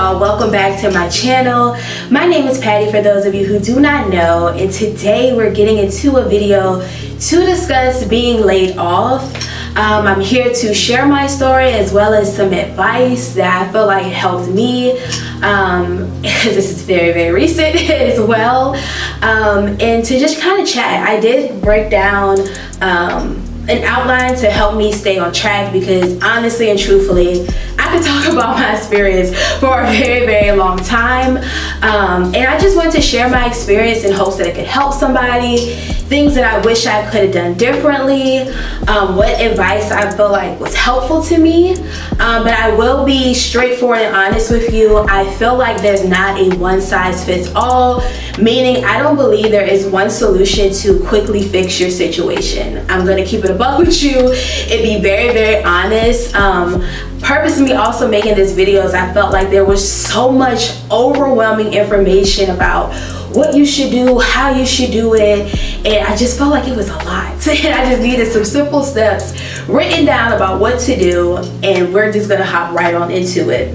y'all, welcome back to my channel. My name is Patty for those of you who do not know, and today we're getting into a video to discuss being laid off. I'm here to share my story as well as some advice that I feel like helped me because this is very recent as well, and to just kind of chat. I did break down an outline to help me stay on track because honestly and truthfully, I could talk about my experience for a very long time, and I just wanted to share my experience in hopes that it could help somebody, things that I wish I could have done differently, what advice I feel like was helpful to me, but I will be straightforward and honest with you. I feel like there's not a one size fits all, meaning I don't believe there is one solution to quickly fix your situation. I'm gonna keep it a buck with you and be very honest. Purpose of me also making this video is I felt like there was so much overwhelming information about what you should do, how you should do it, and I just felt like it was a lot. And I just needed some simple steps written down about what to do, and we're just gonna hop right on into it.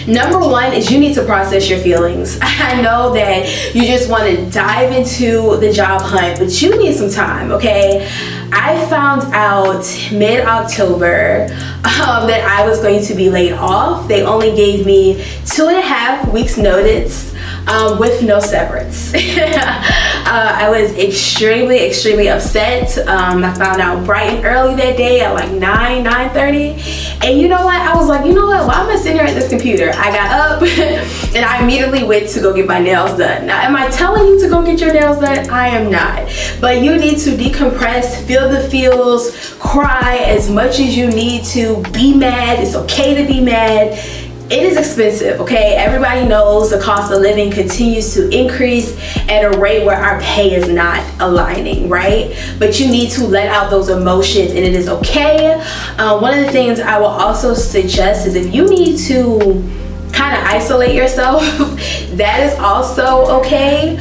Number one is you need to process your feelings. I know that you just want to dive into the job hunt, but you need some time, okay? I found out mid-October that I was going to be laid off. They only gave me 2.5 weeks notice with no severance. I was extremely upset. I found out bright and early that day at like 9:30. And you know what? I was like, you know what? Why am I sitting here at this computer? I got up and I immediately went to go get my nails done. Now, am I telling you to go get your nails done? I am not. But you need to decompress, feel the feels, cry as much as you need to, be mad. It's okay to be mad. It is expensive, okay? Everybody knows the cost of living continues to increase at a rate where our pay is not aligning, right? But you need to let out those emotions, and it is okay. One of the things I will also suggest is if you need to kind of isolate yourself, that is also okay.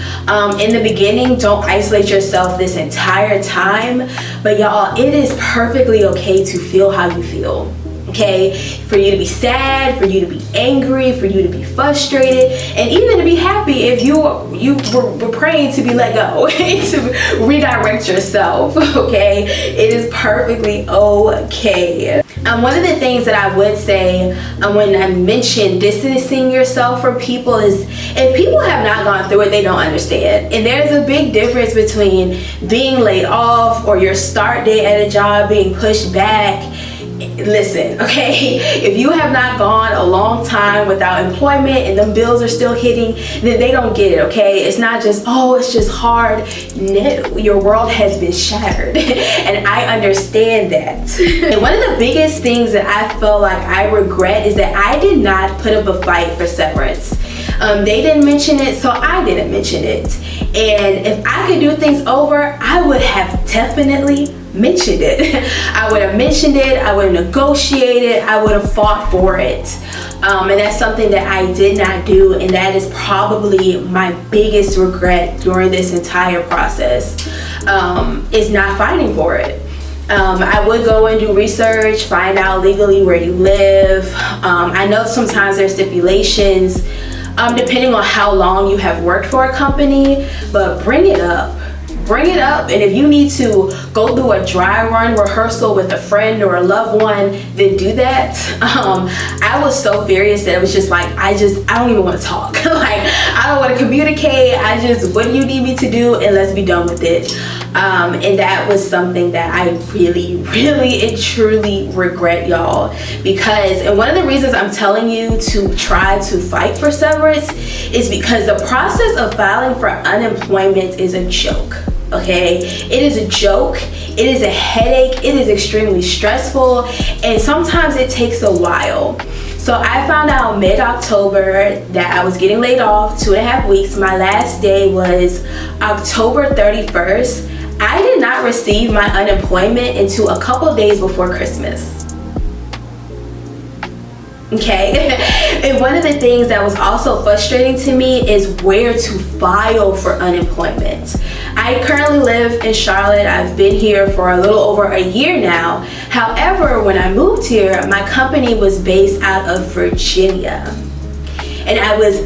In the beginning, don't isolate yourself this entire time, but y'all, it is perfectly okay to feel how you feel. Okay, for you to be sad, for you to be angry, for you to be frustrated, and even to be happy if you were praying to be let go, to redirect yourself. Okay, it is perfectly okay. One of the things that I would say when I mention distancing yourself from people is if people have not gone through it, they don't understand. And there's a big difference between being laid off or your start date at a job being pushed back. Listen, okay, if you have not gone a long time without employment and them bills are still hitting, then they don't get it, okay? It's not just, oh, it's just hard. No, your world has been shattered, and I understand that. And one of the biggest things that I feel like I regret is that I did not put up a fight for severance. They didn't mention it, so I didn't mention it. And if I could do things over, I would have definitely mentioned it. I would have mentioned it, I would have negotiated, I would have fought for it. And that's something that I did not do, and that is probably my biggest regret during this entire process, is not fighting for it. I would go and do research, find out legally where you live. I know sometimes there's stipulations depending on how long you have worked for a company, but bring it up. And if you need to go through a dry run rehearsal with a friend or a loved one, then do that. I was so furious that it was just like, I don't even want to talk. Like, I don't want to communicate. What do you need me to do? And let's be done with it. And that was something that I really and truly regret, y'all, and one of the reasons I'm telling you to try to fight for severance is because the process of filing for unemployment is a joke. Okay, it is a joke, it is a headache, it is extremely stressful, and sometimes it takes a while. So I found out mid-October that I was getting laid off, 2.5 weeks. My last day was October 31st. I did not receive my unemployment until a couple days before Christmas. Okay, and one of the things that was also frustrating to me is where to file for unemployment. I currently live in Charlotte. I've been here for a little over a year now. However, when I moved here, my company was based out of Virginia. and I was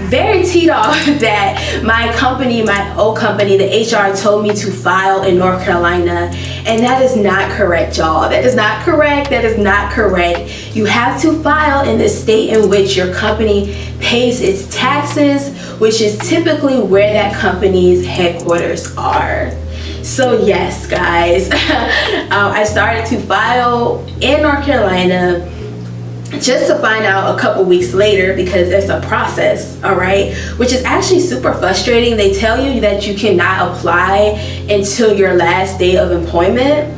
very teed off that my company, my old company, the HR told me to file in North Carolina, and that is not correct, y'all. That is not correct. That is not correct. You have to file in the state in which your company pays its taxes, which is typically where that company's headquarters are. So yes, guys, I started to file in North Carolina, just to find out a couple weeks later, because it's a process, all right, which is actually super frustrating. They tell you that you cannot apply until your last day of employment,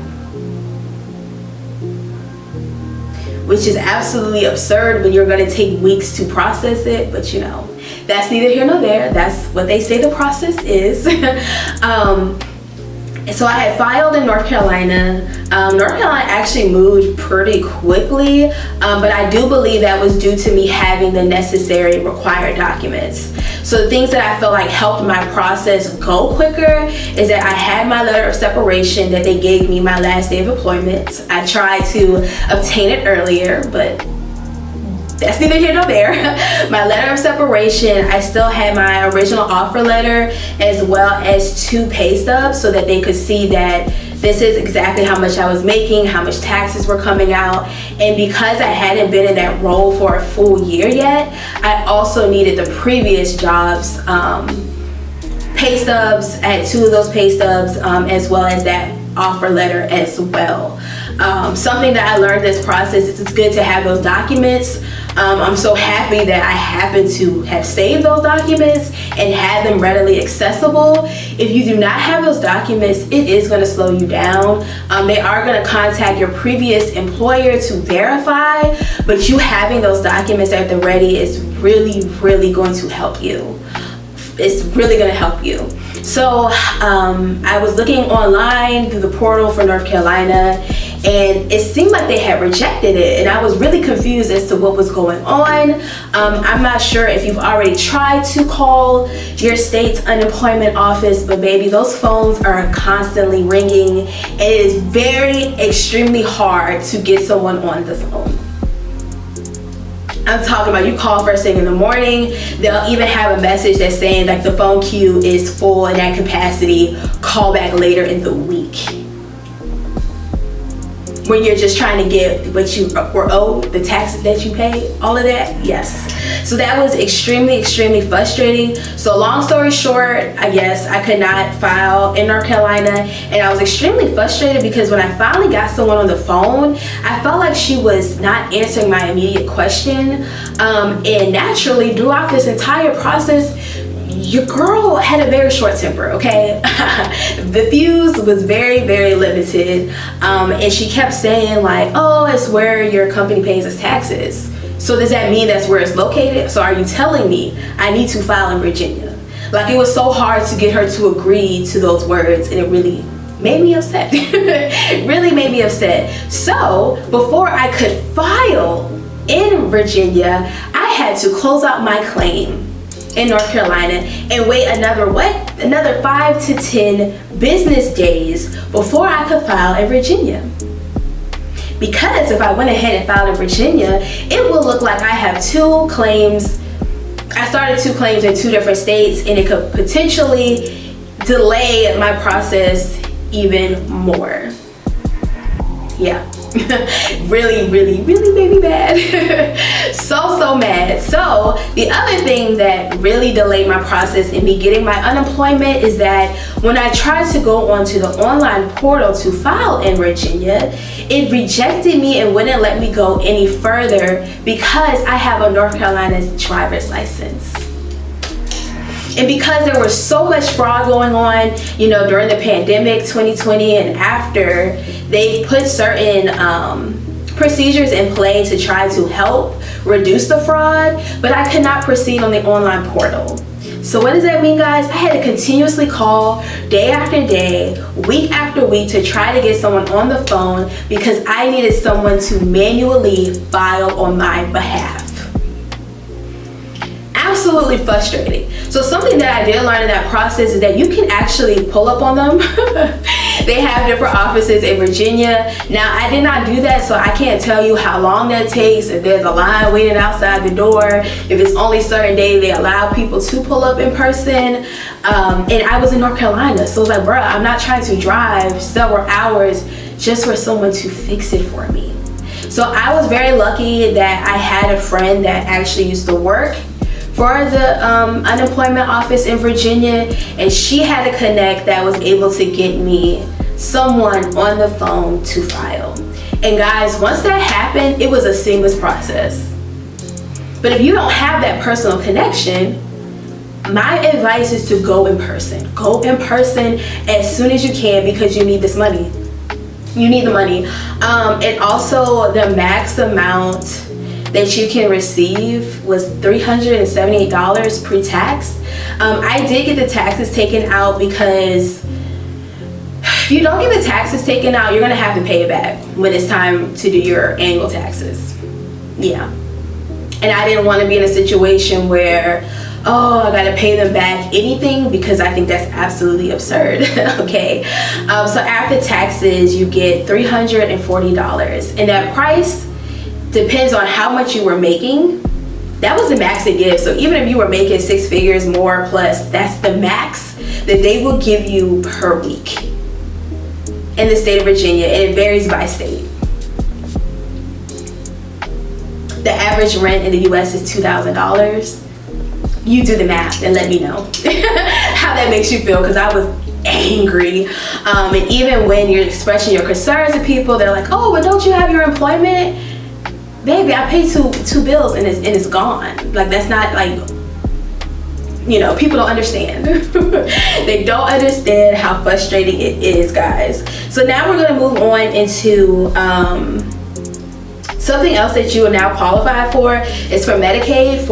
which is absolutely absurd when you're going to take weeks to process it. But you know, that's neither here nor there. That's what they say the process is. So I had filed in North Carolina. North Carolina actually moved pretty quickly, but I do believe that was due to me having the necessary required documents. So the things that I felt like helped my process go quicker is that I had my letter of separation that they gave me my last day of employment. I tried to obtain it earlier, but that's neither here nor there. My letter of separation, I still had my original offer letter as well as 2 pay stubs so that they could see that this is exactly how much I was making, how much taxes were coming out. And because I hadn't been in that role for a full year yet, I also needed the previous jobs pay stubs. I had 2 of those pay stubs as well as that offer letter as well. Something that I learned this process is it's good to have those documents. I'm so happy that I happen to have saved those documents and had them readily accessible. If you do not have those documents, it is going to slow you down. They are going to contact your previous employer to verify, but you having those documents at the ready is really, really going to help you. It's really going to help you. So I was looking online through the portal for North Carolina, and it seemed like they had rejected it, and I was really confused as to what was going on. I'm not sure if you've already tried to call your state's unemployment office, but baby, those phones are constantly ringing, and it is extremely hard to get someone on the phone. I'm talking about you call first thing in the morning, they'll even have a message that's saying like the phone queue is full and at capacity, call back later in the week. When you're just trying to get what you were owed, the taxes that you pay, all of that, yes. So that was extremely, extremely frustrating. So long story short, I guess I could not file in North Carolina, and I was extremely frustrated because when I finally got someone on the phone, I felt like she was not answering my immediate question. And naturally, throughout this entire process, your girl had a very short temper, okay? The fuse was very, very limited. And she kept saying like, oh, it's where your company pays its taxes. So does that mean that's where it's located? So are you telling me I need to file in Virginia? Like, it was so hard to get her to agree to those words, and it really made me upset. It really made me upset. So before I could file in Virginia, I had to close out my claim in North Carolina and wait another 5 to 10 business days before I could file in Virginia. Because if I went ahead and filed in Virginia, it will look like I have 2 claims. I started 2 claims in 2 different states, and it could potentially delay my process even more. Yeah. Really, really, really made me mad. So mad. So the other thing that really delayed my process in me getting my unemployment is that when I tried to go onto the online portal to file in Virginia, it rejected me and wouldn't let me go any further because I have a North Carolina driver's license. And because there was so much fraud going on, you know, during the pandemic 2020 and after, they put certain procedures in play to try to help reduce the fraud, but I could not proceed on the online portal. So what does that mean, guys? I had to continuously call day after day, week after week to try to get someone on the phone because I needed someone to manually file on my behalf. Absolutely frustrating. So something that I did learn in that process is that you can actually pull up on them They have different offices in Virginia. Now, I did not do that, so I can't tell you how long that takes, if there's a line waiting outside the door, if it's only certain days they allow people to pull up in person. And I was in North Carolina, so I was like, bruh, I'm not trying to drive several hours just for someone to fix it for me. So I was very lucky that I had a friend that actually used to work for the unemployment office in Virginia, and she had a connect that was able to get me someone on the phone to file. And guys, once that happened, it was a seamless process. But if you don't have that personal connection, my advice is to go in person. Go in person as soon as you can, because you need this money. You need the money. And also the max amount that you can receive was $378 pre-tax. I did get the taxes taken out, because if you don't get the taxes taken out, you're gonna have to pay it back when it's time to do your annual taxes. Yeah. And I didn't want to be in a situation where, oh, I gotta pay them back anything, because I think that's absolutely absurd. Okay. So after taxes, you get $340, and that price depends on how much you were making. That was the max they give. So even if you were making 6 figures more plus, that's the max that they will give you per week in the state of Virginia, and it varies by state. The average rent in the US is $2,000. You do the math and let me know how that makes you feel, because I was angry. And even when you're expressing your concerns to people, they're like, oh, but don't you have your employment? Baby, I paid two bills and it's gone. Like, that's not like, you know, people don't understand. They don't understand how frustrating it is, guys. So now we're gonna move on into something else that you are now qualified for. Is for Medicaid.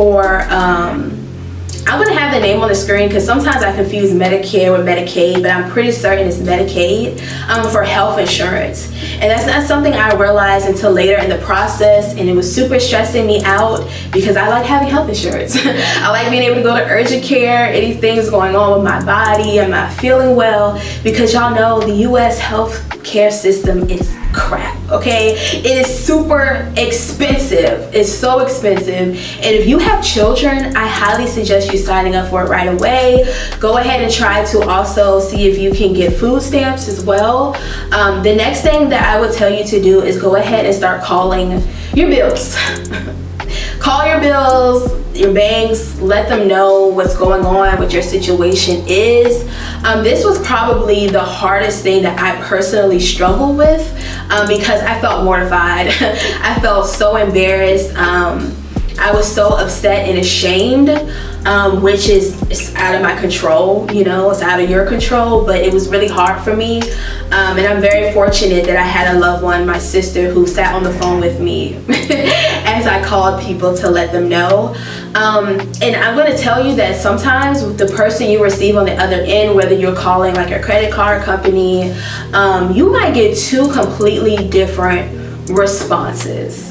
I'm gonna have the name on the screen, because sometimes I confuse Medicare with Medicaid, but I'm pretty certain it's Medicaid, for health insurance. And that's not something I realized until later in the process, and it was super stressing me out, because I like having health insurance. I like being able to go to urgent care, anything's going on with my body, I'm not feeling well, because y'all know the US health care system is crap, okay? It is super expensive. It's so expensive. And if you have children, I highly suggest you signing up for it right away. Go ahead and try to also see if you can get food stamps as well. The next thing that I would tell you to do is go ahead and start calling your bills. Call your bills, your banks, let them know what's going on, what your situation is. This was probably the hardest thing that I personally struggled with, because I felt mortified. I felt so embarrassed. I was so upset and ashamed, which is out of my control, you know, it's out of your control, but it was really hard for me. And I'm very fortunate that I had a loved one, my sister, who sat on the phone with me as I called people to let them know. And I'm going to tell you that sometimes with the person you receive on the other end, whether you're calling like your credit card company, you might get 2 completely different responses.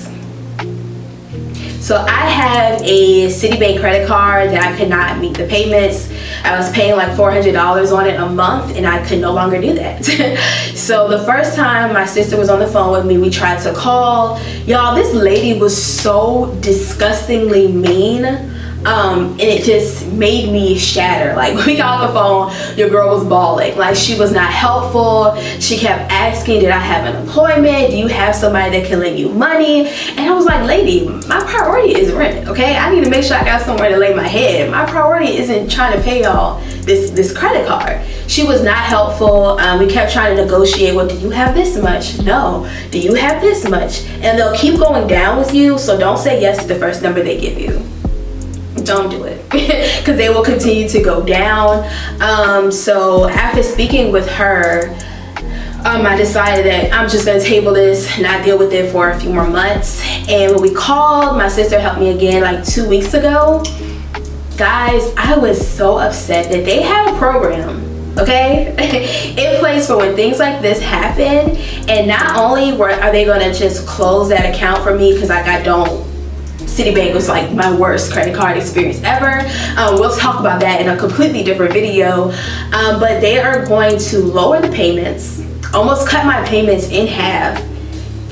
So I have a Citibank credit card that I could not meet the payments. I was paying like $400 on it a month, and I could no longer do that. So the first time my sister was on the phone with me, we tried to call. Y'all, this lady was so disgustingly mean. And it just made me shatter. Like, we got off the phone, your girl was bawling. Like, she was not helpful. She kept asking, did I have an employment? Do you have somebody that can lend you money? And I was like, lady, my priority is rent, okay? I need to make sure I got somewhere to lay my head. My priority isn't trying to pay y'all this credit card. She was not helpful. We kept trying to negotiate. Well, do you have this much? No. Do you have this much? And they'll keep going down with you, so don't say yes to the first number they give you. Don't do it, because they will continue to go down. So after speaking with her, I decided that I'm just gonna table this, not deal with it for a few more months. And when we called, my sister helped me again like 2 weeks ago. Guys, I was so upset that they have a program, okay, in place for when things like this happen. And not only are they gonna just close that account for me, because like I don't, Citibank was like my worst credit card experience ever. We'll talk about that in a completely different video. But they are going to lower the payments. almost cut my payments in half.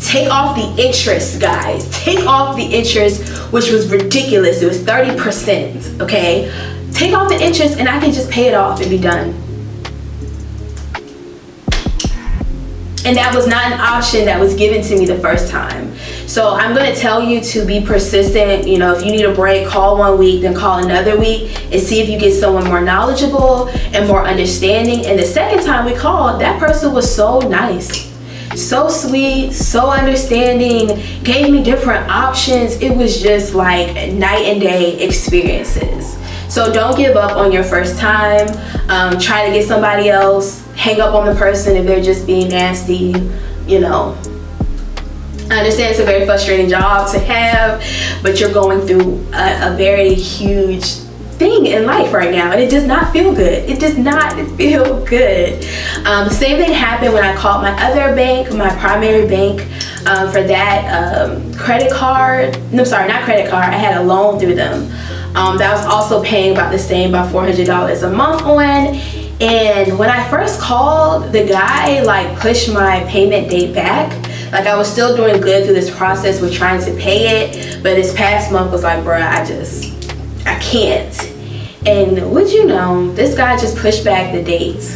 Take off the interest, guys. Take off the interest, which was ridiculous. It was 30%, okay? Take off the interest and I can just pay it off and be done. And that was not an option that was given to me the first time. So I'm gonna tell you to be persistent. You know, if you need a break, call 1 week, then call another week and see if you get someone more knowledgeable and more understanding. And the second time we called, that person was so nice, so sweet, so understanding, gave me different options. It was just like night and day experiences. So don't give up on your first time. Try to get somebody else. Hang up on the person if they're just being nasty, you know. I understand it's a very frustrating job to have, but you're going through a very huge thing in life right now, and it does not feel good. It does not feel good. The same thing happened when I called my other bank, my primary bank, for that credit card. No, sorry, not credit card. I had a loan through them. That was also paying about the same, about $400 a month on. And when I first called, the guy like pushed my payment date back. Like I was still doing good through this process with trying to pay it, but this past month was like, bruh, I can't. And would you know, this guy just pushed back the dates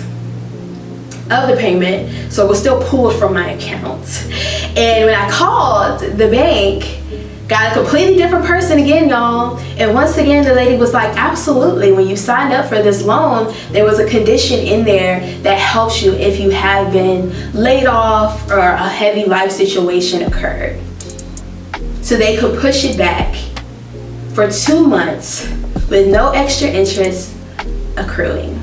of the payment, so it was still pulled from my account. And when I called the bank, got a completely different person again, y'all. And once again, the lady was like, absolutely, when you signed up for this loan, there was a condition in there that helps you if you have been laid off or a heavy life situation occurred. So they could push it back for 2 months with no extra interest accruing.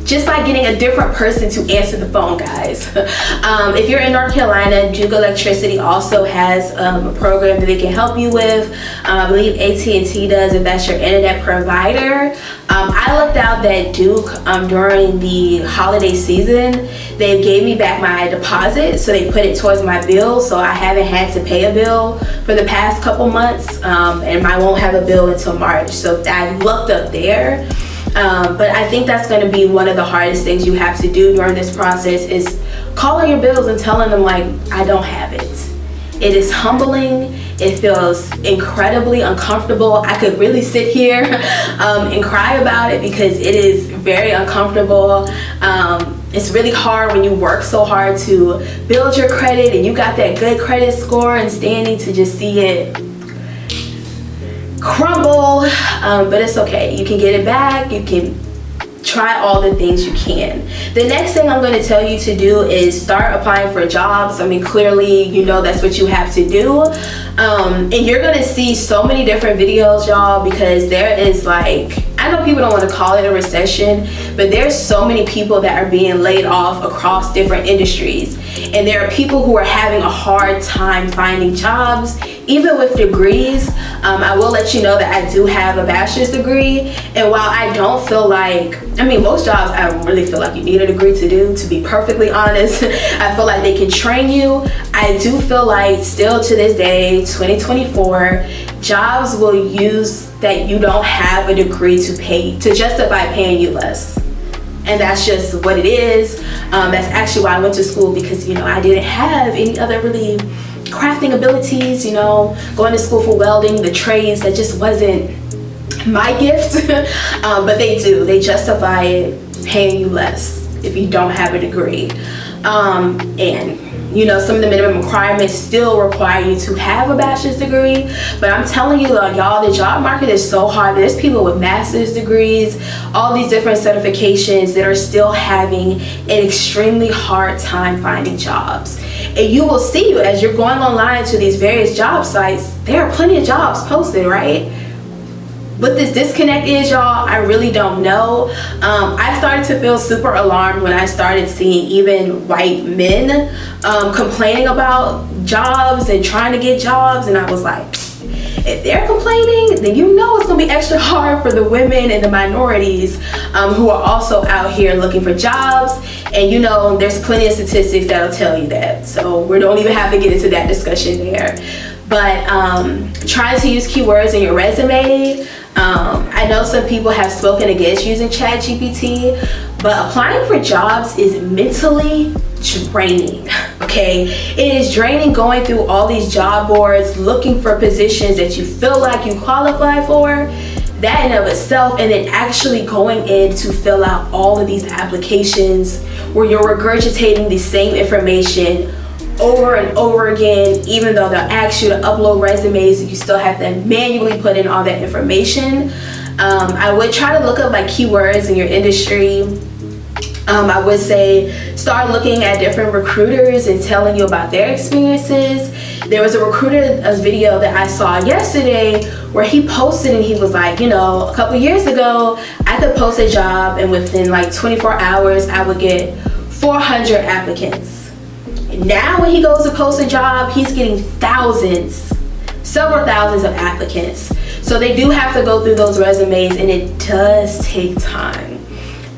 Just by getting a different person to answer the phone, guys. If you're in North Carolina, Duke Electricity also has a program that they can help you with. I believe AT&T does if that's your internet provider. I looked out that Duke during the holiday season. They gave me back my deposit, so they put it towards my bill, so I haven't had to pay a bill for the past couple months, and I won't have a bill until March. So I looked up there. But I think that's going to be one of the hardest things you have to do during this process is calling your bills and telling them like, I don't have it. It is humbling. It feels incredibly uncomfortable. I could really sit here and cry about it because it is very uncomfortable. It's really hard when you work so hard to build your credit and you got that good credit score and standing to just see it crumble, but it's okay. You can get it back. You can try all the things you can. The next thing I'm going to tell you to do is start applying for jobs. I mean, clearly, you know that's what you have to do. And you're going to see so many different videos, y'all, because there is like, I know people don't want to call it a recession, but there's so many people that are being laid off across different industries. And there are people who are having a hard time finding jobs, even with degrees. I will let you know that I do have a bachelor's degree. And while I don't feel like, I mean, most jobs I don't really feel like you need a degree to do, to be perfectly honest. I feel like they can train you. I do feel like still to this day, 2024, jobs will use that you don't have a degree to justify paying you less. And that's just what it is. That's actually why I went to school, because, you know, I didn't have any other really crafting abilities, you know, going to school for welding, the trades, that just wasn't my gift. But they justify it paying you less if you don't have a degree. And you know, some of the minimum requirements still require you to have a bachelor's degree. But I'm telling you, like, y'all, the job market is so hard. There's people with master's degrees, all these different certifications that are still having an extremely hard time finding jobs. And you will see, as you're going online to these various job sites, there are plenty of jobs posted, right? What this disconnect is, y'all, I really don't know. I started to feel super alarmed when I started seeing even white men complaining about jobs and trying to get jobs. And I was like, if they're complaining, then you know it's gonna be extra hard for the women and the minorities who are also out here looking for jobs. And you know, there's plenty of statistics that'll tell you that. So we don't even have to get into that discussion there. But trying to use keywords in your resume. I know some people have spoken against using ChatGPT, but applying for jobs is mentally draining. Okay, it is draining going through all these job boards looking for positions that you feel like you qualify for, that in of itself, and then actually going in to fill out all of these applications where you're regurgitating the same information over and over again. Even though they'll ask you to upload resumes, you still have to manually put in all that information. I would try to look up like keywords in your industry. I would say start looking at different recruiters and telling you about their experiences. There was a recruiter, a video that I saw yesterday where he posted and he was like, you know, a couple years ago, I could post a job and within like 24 hours, I would get 400 applicants. And now when he goes to post a job, he's getting thousands, several thousands of applicants. So they do have to go through those resumes, and it does take time.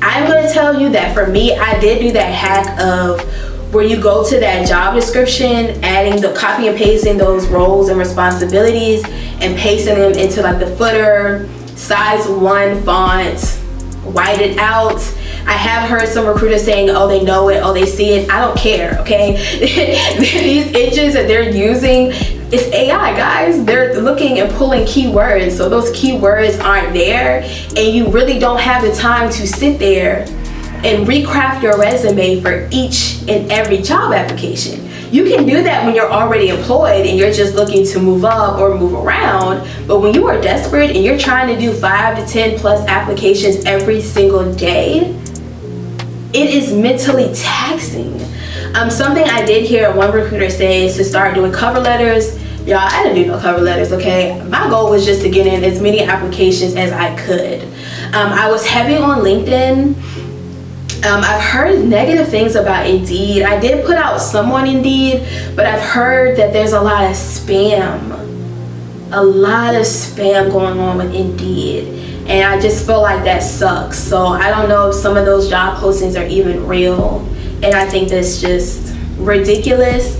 I'm going to tell you that for me, I did do that hack of where you go to that job description, adding the copy and pasting those roles and responsibilities and pasting them into like the footer, size 1 font, white it out. I have heard some recruiters saying, oh, they know it, oh, they see it. I don't care, okay? These images that they're using, it's AI, guys. They're looking and pulling keywords. So those keywords aren't there, and you really don't have the time to sit there and recraft your resume for each and every job application. You can do that when you're already employed and you're just looking to move up or move around. But when you are desperate and you're trying to do 5 to 10 plus applications every single day, it is mentally taxing. Something I did hear one recruiter say is to start doing cover letters. Y'all, I didn't do no cover letters, okay? My goal was just to get in as many applications as I could. I was heavy on LinkedIn. I've heard negative things about Indeed. I did put out some on Indeed, but I've heard that there's a lot of spam going on with Indeed. And I just feel like that sucks. So I don't know if some of those job postings are even real. And I think that's just ridiculous.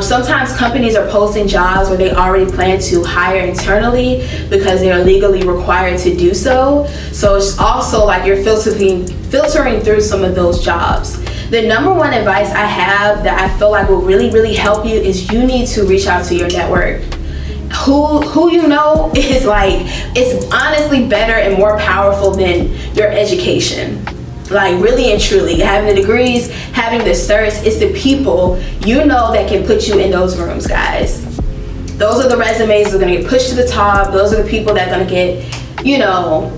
Sometimes companies are posting jobs where they already plan to hire internally because they're legally required to do so. So it's also like you're filtering through some of those jobs. The number one advice I have that I feel like will really help you is you need to reach out to your network. Who you know is like, it's honestly better and more powerful than your education. Like really and truly, having the degrees, having the certs, it's the people you know that can put you in those rooms, guys. Those are the resumes that are gonna get pushed to the top. Those are the people that are gonna get, you know,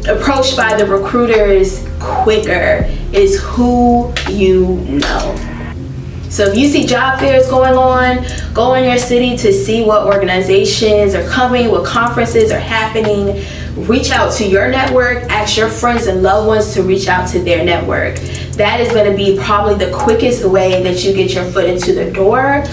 approached by the recruiters quicker. Is who you know. So if you see job fairs going on, go in your city to see what organizations are coming, what conferences are happening. Reach out to your network, ask your friends and loved ones to reach out to their network. That is going to be probably the quickest way that you get your foot into the door.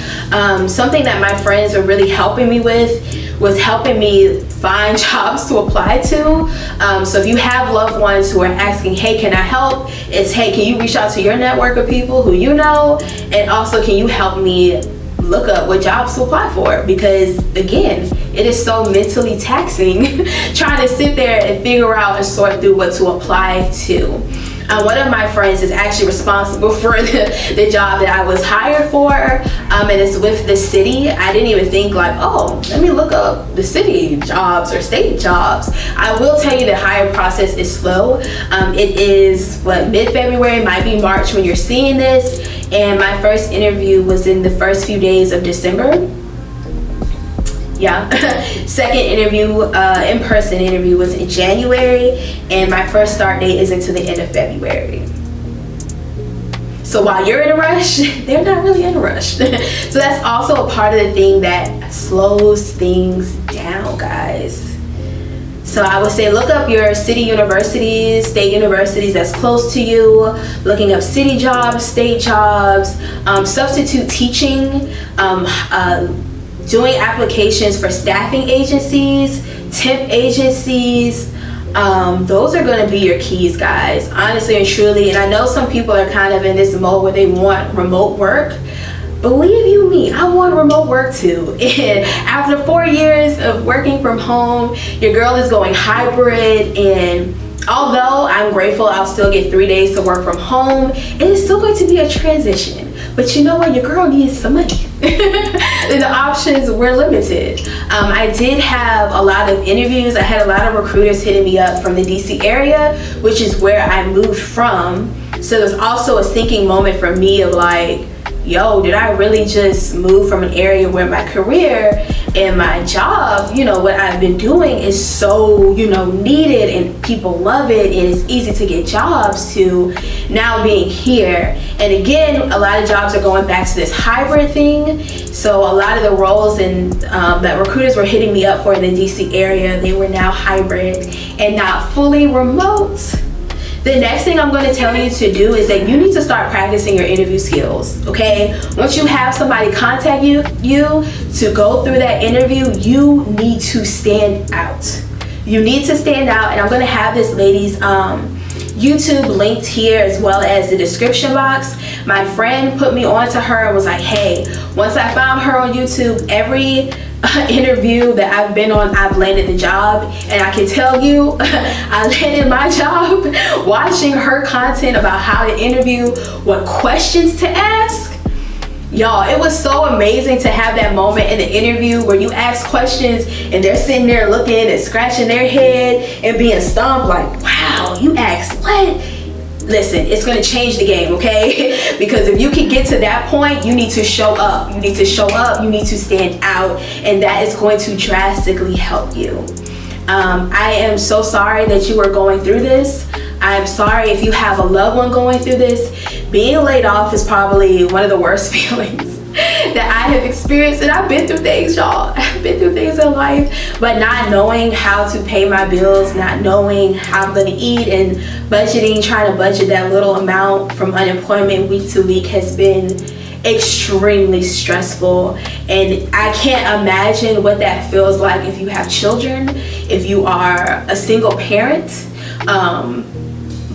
Something that my friends are really helping me with was helping me find jobs to apply to. So if you have loved ones who are asking, hey, can I help? It's, hey, can you reach out to your network of people who you know? And also, can you help me look up what jobs to apply for? Because again, it is so mentally taxing trying to sit there and figure out and sort through what to apply to. One of my friends is actually responsible for the job that I was hired for, and it's with the city. I didn't even think like, oh, let me look up the city jobs or state jobs. I will tell you the hiring process is slow. It is mid-February, might be March when you're seeing this, and my first interview was in the first few days of December. Yeah. Second interview, in-person interview, was in January, and my first start date is until the end of February. So while you're in a rush, they're not really in a rush. So that's also a part of the thing that slows things down, guys. So I would say look up your city universities, state universities that's close to you, looking up city jobs, state jobs, substitute teaching, doing applications for staffing agencies, temp agencies. Those are going to be your keys, guys, honestly and truly. And I know some people are kind of in this mode where they want remote work. Believe you me, I want remote work too. And after 4 years of working from home, your girl is going hybrid, and Although I'm grateful I'll still get 3 days to work from home, it is still going to be a transition. But you know what? Your girl needs some money. The options were limited. I did have a lot of interviews. I had a lot of recruiters hitting me up from the DC area, which is where I moved from. So there's also a sinking moment for me of like, yo, did I really just move from an area where my career and my job, you know, what I've been doing is so, you know, needed and people love it and it's easy to get jobs, to now being here. And again, a lot of jobs are going back to this hybrid thing. So a lot of the roles and that recruiters were hitting me up for in the DC area, they were now hybrid and not fully remote. The next thing I'm going to tell you to do is that you need to start practicing your interview skills, okay? Once you have somebody contact you to go through that interview, you need to stand out. You need to stand out, and I'm going to have this lady's YouTube linked here as well as the description box. My friend put me on to her and was like, hey, once I found her on YouTube, every interview that I've been on, I've landed the job. And I can tell you, I landed my job watching her content about how to interview, what questions to ask. Y'all, it was so amazing to have that moment in the interview where you ask questions and they're sitting there looking and scratching their head and being stumped like, wow, you asked what? Listen, it's going to change the game, okay? Because if you can get to that point, you need to show up. You need to show up. You need to stand out. And that is going to drastically help you. I am so sorry that you are going through this. I'm sorry if you have a loved one going through this. Being laid off is probably one of the worst feelings that I have experienced, and I've been through things, y'all. I've been through things in life, but not knowing how to pay my bills, not knowing how I'm gonna eat, and budgeting, trying to budget that little amount from unemployment week to week has been extremely stressful. And I can't imagine what that feels like if you have children, if you are a single parent,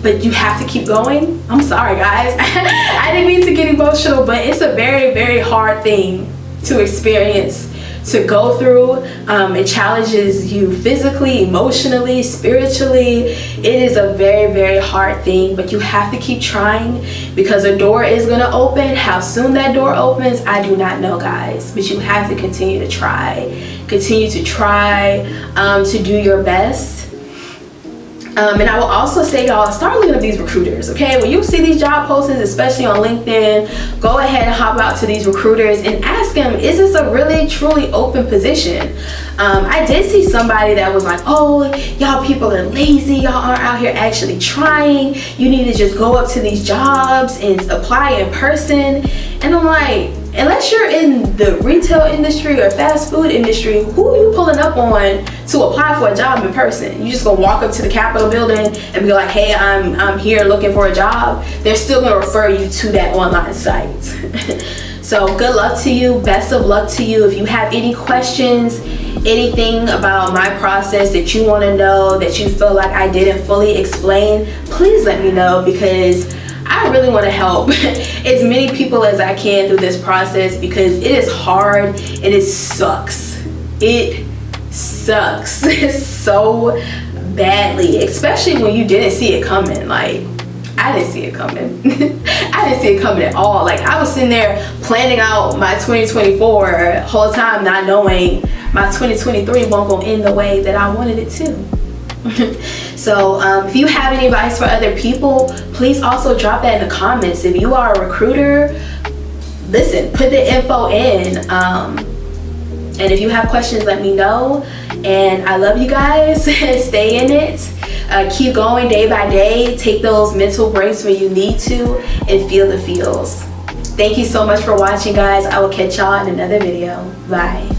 but you have to keep going. I'm sorry, guys. I didn't mean to get emotional, but it's a very, very hard thing to experience, to go through. It challenges you physically, emotionally, spiritually. It is a very, very hard thing, but you have to keep trying because a door is gonna open. How soon that door opens, I do not know, guys, but you have to continue to try. Continue to try to do your best. And I will also say, y'all, start looking at these recruiters, okay? When you see these job postings, especially on LinkedIn, go ahead and hop out to these recruiters and ask them, is this a really, truly open position? I did see somebody that was like, oh, y'all people are lazy. Y'all aren't out here actually trying. You need to just go up to these jobs and apply in person. And I'm like, unless you're in the retail industry or fast food industry, who are you pulling up on to apply for a job in person? You just gonna walk up to the Capitol building and be like, hey, I'm here looking for a job? They're still gonna refer you to that online site. So good luck to you, best of luck to you. If you have any questions, anything about my process that you wanna know, that you feel like I didn't fully explain, please let me know, because I really want to help as many people as I can through this process, because it is hard and it sucks. It sucks so badly, especially when you didn't see it coming. Like, I didn't see it coming. I didn't see it coming at all. Like, I was sitting there planning out my 2024 whole time, not knowing my 2023 won't go in the way that I wanted it to. So if you have any advice for other people, please also drop that in the comments. If you are a recruiter, listen, put the info in. And if you have questions, let me know. And I love you guys. Stay in it. Keep going day by day. Take those mental breaks when you need to and feel the feels. Thank you so much for watching, guys. I will catch y'all in another video. Bye.